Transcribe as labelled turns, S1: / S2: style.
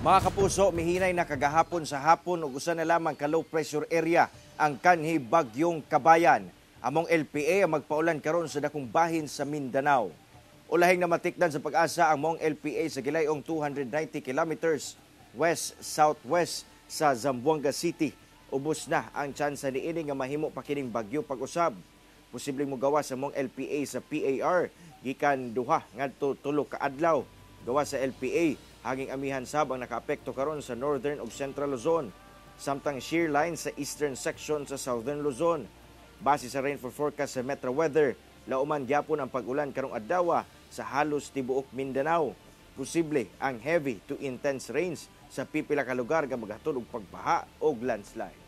S1: Mga kapuso, mihinay na kagahapon sa hapon ug usa na lamang ka low pressure area ang kanhi bagyong Kabayan. Among LPA ang magpaulan karon sa dakong bahin sa Mindanao. Ulahing namatikdan sa pag-asa ang mong LPA sa gilayong 290 kilometers west-southwest sa Zamboanga City. Ubos na ang tsansa niini nga mahimo pa kining bagyo pag-usab. Posibleng mogawa sa mong LPA sa PAR gikan duha ngadto tulo ka adlaw. Gawa sa LPA hanging amihan sab ang nakaapekto karon sa Northern ug Central Luzon, samtang shear line sa eastern section sa Southern Luzon. Base sa rainfall forecast sa Metro Weather, lauman gyapon ang pag-ulan karong adlaw sa halos tibuok Mindanao. Posible ang heavy to intense rains sa pipila ka lugar nga maghatod og pagbaha o landslide.